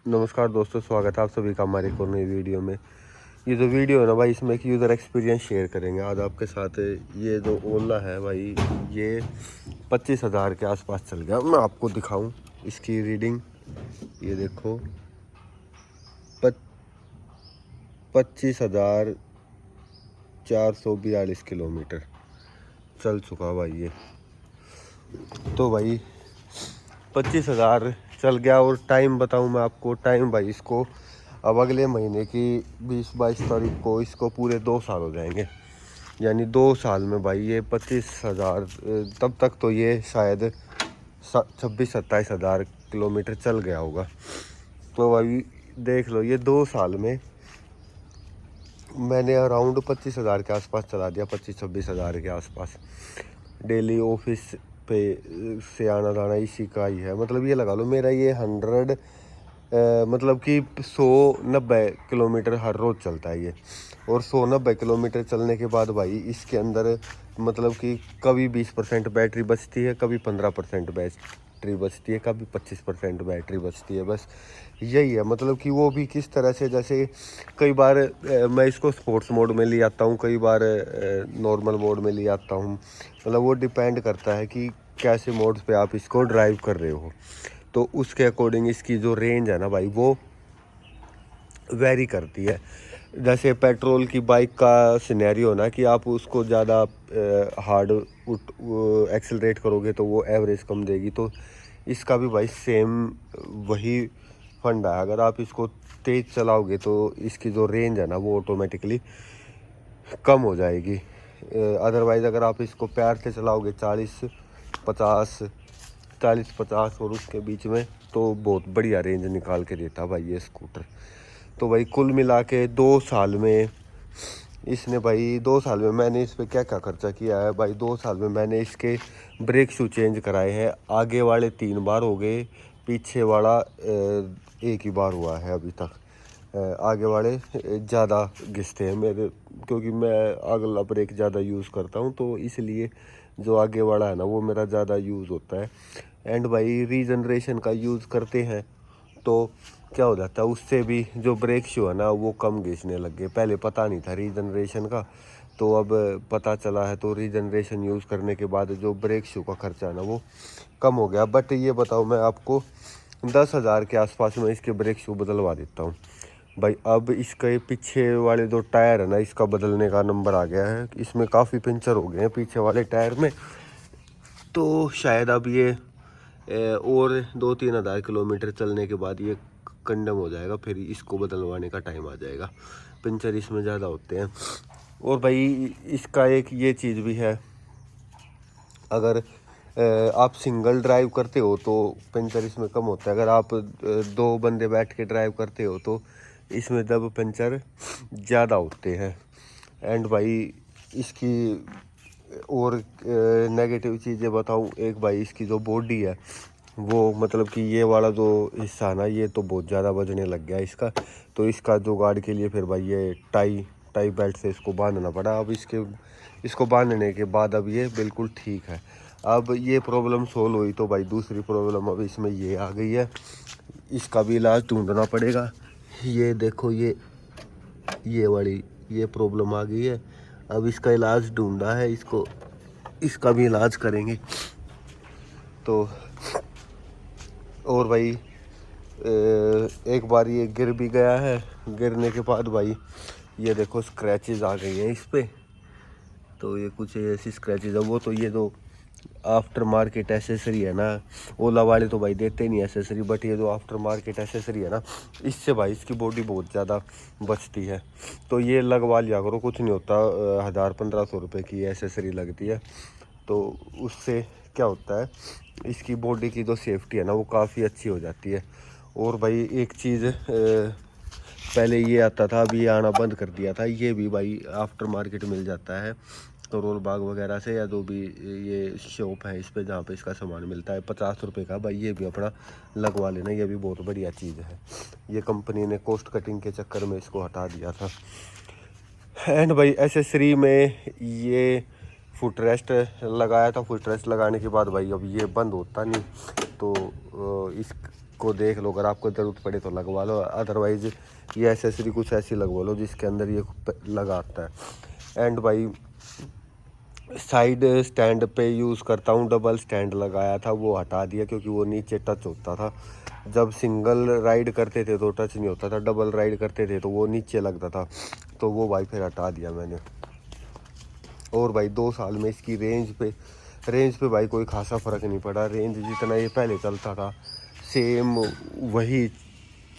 नमस्कार दोस्तों, स्वागत है आप सभी का हमारे एक और नई वीडियो में। ये जो वीडियो है ना भाई, इसमें एक यूज़र एक्सपीरियंस शेयर करेंगे आज आपके साथ। ये जो ओला है भाई, ये 25,000 के आसपास चल गया। मैं आपको दिखाऊं इसकी रीडिंग। ये देखो 25,442 किलोमीटर चल चुका भाई ये। तो भाई 25,000 चल गया। और टाइम बताऊं मैं आपको, टाइम भाई इसको अब अगले महीने की 20-22 तारीख को इसको पूरे 2 साल हो जाएंगे। यानी 2 साल में भाई ये 25,000, तब तक तो ये शायद 26-27 हज़ार किलोमीटर चल गया होगा। तो भाई देख लो, ये 2 साल में मैंने अराउंड 25,000 के आसपास चला दिया, 25-26 हज़ार के आसपास। डेली ऑफिस पे से आना जाना इसी का ही है। मतलब ये लगा लो मेरा ये 100 मतलब कि 190 किलोमीटर हर रोज़ चलता है ये। और 190 किलोमीटर चलने के बाद भाई इसके अंदर मतलब कि कभी 20% बैटरी बचती है, कभी 15% बैटरी बचती है, कभी 25% बैटरी बचती है। बस यही है। मतलब कि वो भी किस तरह से, जैसे कई बार मैं इसको स्पोर्ट्स मोड में ले आता हूँ, कई बार नॉर्मल मोड में ले आता हूँ। मतलब वो डिपेंड करता है कि कैसे मोड्स पे आप इसको ड्राइव कर रहे हो। तो उसके अकॉर्डिंग इसकी जो रेंज है ना भाई, वो वेरी करती है। जैसे पेट्रोल की बाइक का सिनेरियो ना कि आप उसको ज़्यादा हार्ड एक्सेलरेट करोगे तो वो एवरेज कम देगी। तो इसका भी भाई सेम वही फंडा है। अगर आप इसको तेज़ चलाओगे तो इसकी जो रेंज है ना वो ऑटोमेटिकली कम हो जाएगी। अदरवाइज़ अगर आप इसको प्यार से चलाओगे 40-50 और उसके बीच में, तो बहुत बढ़िया रेंज निकाल के देता भाई ये स्कूटर। तो भाई कुल मिला के 2 साल में इसने भाई 2 साल में मैंने इस पर क्या क्या खर्चा किया है भाई। 2 साल में मैंने इसके ब्रेक शू चेंज कराए हैं। आगे वाले 3 बार हो गए, पीछे वाला एक ही बार हुआ है अभी तक। आगे वाले ज़्यादा घिसते हैं मेरे, क्योंकि मैं अगला ब्रेक ज़्यादा यूज़ करता हूँ, तो इसलिए जो आगे वाला है ना वो मेरा ज़्यादा यूज़ होता है। एंड भाई रीजनरेशन का यूज़ करते हैं तो क्या हो जाता है, उससे भी जो ब्रेक शू है ना वो कम घिसने लग गए। पहले पता नहीं था रीजनरेशन का, तो अब पता चला है। तो रीजनरेशन यूज़ करने के बाद जो ब्रेक शू का खर्चा है ना वो कम हो गया। बट ये बताओ, मैं आपको 10,000 के आसपास में इसके ब्रेक शू बदलवा देता हूँ भाई। अब इसके पीछे वाले जो टायर है ना, इसका बदलने का नंबर आ गया है। इसमें काफ़ी पंचर हो गए हैं पीछे वाले टायर में। तो शायद अब ये और 2-3 हज़ार किलोमीटर चलने के बाद ये कंडम हो जाएगा, फिर इसको बदलवाने का टाइम आ जाएगा। पंचर इसमें ज़्यादा होते हैं। और भाई इसका एक ये चीज़ भी है, अगर आप सिंगल ड्राइव करते हो तो पंचर इसमें कम होता है। अगर आप 2 बंदे बैठ के ड्राइव करते हो तो इसमें दब पंचर ज़्यादा होते हैं। एंड भाई इसकी और नेगेटिव चीज़ें बताऊं, एक भाई इसकी जो बॉडी है वो, मतलब कि ये वाला जो हिस्सा है ना ये तो बहुत ज़्यादा वजने लग गया इसका। तो इसका जुगाड़ के लिए फिर भाई ये टाई बेल्ट से इसको बांधना पड़ा। अब इसको बांधने के बाद अब ये बिल्कुल ठीक है। अब ये प्रॉब्लम सोल्व हुई तो भाई दूसरी प्रॉब्लम अब इसमें ये आ गई है, इसका भी इलाज ढूंढना पड़ेगा। ये देखो, ये वाली ये प्रॉब्लम आ गई है। अब इसका इलाज ढूंढा है, इसका भी इलाज करेंगे। तो और भाई एक बार ये गिर भी गया है। गिरने के बाद भाई ये देखो स्क्रैचेस आ गई हैं इस पे। तो ये कुछ ऐसी स्क्रैचेस है। वो तो ये जो आफ्टर मार्केट एसेसरी है ना, ओला वाले तो भाई देते नहीं एसेसरी, बट ये जो आफ्टर मार्केट एसेसरी है ना, इससे भाई इसकी बॉडी बहुत ज़्यादा बचती है। तो ये लगवा लिया करो, कुछ नहीं होता। 1,000-1,500 रुपये की एसेसरी लगती है। तो उससे क्या होता है, इसकी बॉडी की जो सेफ्टी है ना वो काफ़ी अच्छी हो जाती है। और भाई एक चीज़, पहले ये आता था, अभी ये आना बंद कर दिया था। ये भी भाई आफ्टर मार्केट मिल जाता है करोल बाग वगैरह से, या जो भी ये शॉप है इस पे जहाँ पे इसका सामान मिलता है। 50 रुपये का भाई ये भी अपना लगवा लेना, ये भी बहुत बढ़िया चीज़ है। ये कंपनी ने कॉस्ट कटिंग के चक्कर में इसको हटा दिया था। एंड भाई एसेसरी में ये फुट रेस्ट लगाया था। फुट रेस्ट लगाने के बाद भाई अब ये बंद होता नहीं, तो इसको देख लो, अगर आपको ज़रूरत पड़े तो लगवा लो, अदरवाइज़ ये एसेसरी कुछ ऐसी लगवा लो जिसके अंदर ये लगा आता है। एंड भाई साइड स्टैंड पे यूज़ करता हूँ, डबल स्टैंड लगाया था वो हटा दिया क्योंकि वो नीचे टच होता था। जब सिंगल राइड करते थे तो टच नहीं होता था, डबल राइड करते थे तो वो नीचे लगता था, तो वो भाई फिर हटा दिया मैंने। और भाई 2 साल में इसकी रेंज पे भाई कोई खासा फ़र्क नहीं पड़ा। रेंज जितना ये पहले चलता था सेम वही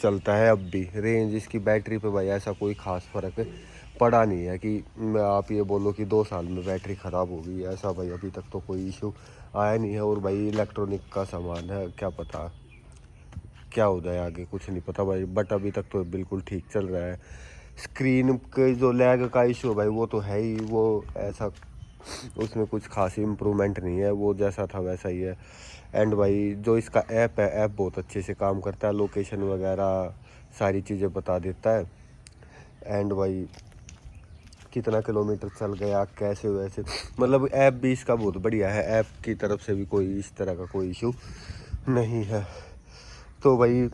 चलता है अब भी। रेंज इसकी बैटरी पे भाई ऐसा कोई ख़ास फ़र्क पड़ा नहीं है कि आप ये बोलो कि 2 साल में बैटरी ख़राब हो गई, ऐसा भाई अभी तक तो कोई इशू आया नहीं है। और भाई इलेक्ट्रॉनिक का सामान है, क्या पता क्या हो जाए आगे, कुछ नहीं पता भाई, बट अभी तक तो बिल्कुल ठीक चल रहा है। स्क्रीन के जो लैग का इशू है भाई वो तो है ही, वो ऐसा उसमें कुछ खास इम्प्रूवमेंट नहीं है, वो जैसा था वैसा ही है। एंड भाई जो इसका ऐप है, ऐप बहुत अच्छे से काम करता है, लोकेशन वगैरह सारी चीज़ें बता देता है। एंड भाई कितना किलोमीटर चल गया कैसे वैसे, मतलब ऐप भी इसका बहुत बढ़िया है, ऐप की तरफ से भी कोई इस तरह का कोई इशू नहीं है। तो भाई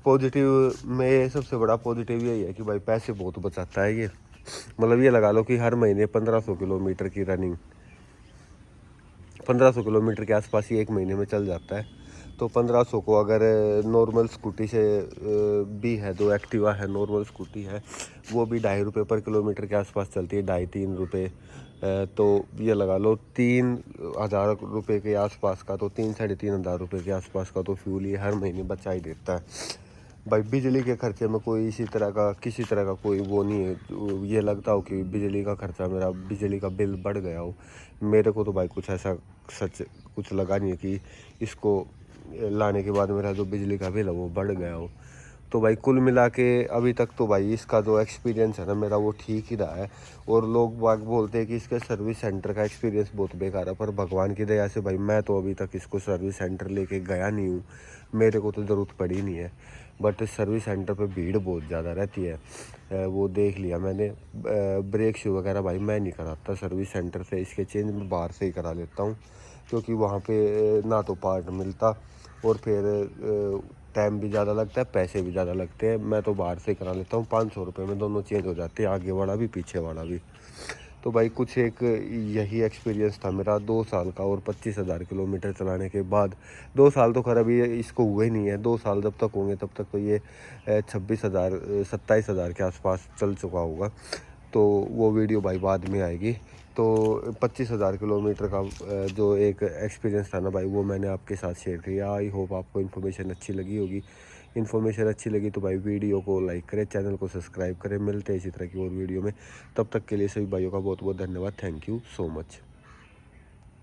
पॉजिटिव में सबसे बड़ा पॉजिटिव यही है कि भाई पैसे बहुत बचाता है ये। मतलब ये लगा लो कि हर महीने 1500 किलोमीटर की रनिंग, 1500 किलोमीटर के आसपास ही एक महीने में चल जाता है। तो 1500 को अगर नॉर्मल स्कूटी से भी है, जो एक्टिवा है नॉर्मल स्कूटी है, वो भी 2.5 रुपये पर किलोमीटर के आसपास चलती है, 2.5-3 रुपये। तो ये लगा लो 3,000 रुपये के आसपास का, तो 3-3,500 रुपये के आसपास का तो फ्यूल ये हर महीने बचा ही देता है। भाई बिजली के खर्चे में कोई किसी तरह का कोई वो नहीं है, ये लगता हो कि बिजली का खर्चा, मेरा बिजली का बिल बढ़ गया हो। मेरे को तो भाई कुछ ऐसा सच कुछ लगा नहीं है कि इसको लाने के बाद मेरा जो बिजली का बिल है वो बढ़ गया हो। तो भाई कुल मिला के अभी तक तो भाई इसका जो एक्सपीरियंस है ना मेरा, वो ठीक ही रहा है। और लोग बाग बोलते हैं कि इसके सर्विस सेंटर का एक्सपीरियंस बहुत बेकार है, पर भगवान की दया से भाई मैं तो अभी तक इसको सर्विस सेंटर लेके गया नहीं हूँ, मेरे को तो ज़रूरत पड़ी नहीं है। बट सर्विस सेंटर पे भीड़ बहुत ज़्यादा रहती है, वो देख लिया मैंने। ब्रेक शू वगैरह भाई मैं नहीं कराता सर्विस सेंटर से, इसके चेंज मैं बाहर से ही करा लेता हूँ, क्योंकि वहाँ पे ना तो पार्ट मिलता और फिर टाइम भी ज़्यादा लगता है, पैसे भी ज़्यादा लगते हैं। मैं तो बाहर से करा लेता हूँ, 500 रुपये में दोनों चेंज हो जाते हैं, आगे वाला भी पीछे वाला भी। तो भाई कुछ एक यही एक्सपीरियंस था मेरा 2 साल का, और 25,000 किलोमीटर चलाने के बाद। 2 साल तो खैर अभी इसको हुए नहीं है, 2 साल जब तक होंगे तब तक तो ये 26,000 27,000 के आसपास चल चुका होगा। तो वो वीडियो भाई बाद में आएगी। तो 25,000 किलोमीटर का जो एक एक्सपीरियंस था ना भाई, वो मैंने आपके साथ शेयर किया। आई होप आपको इन्फॉर्मेशन अच्छी लगी होगी। इन्फॉर्मेशन अच्छी लगी तो भाई वीडियो को लाइक करें, चैनल को सब्सक्राइब करें। मिलते हैं इसी तरह की और वीडियो में, तब तक के लिए सभी भाइयों का बहुत बहुत धन्यवाद। Thank you so much.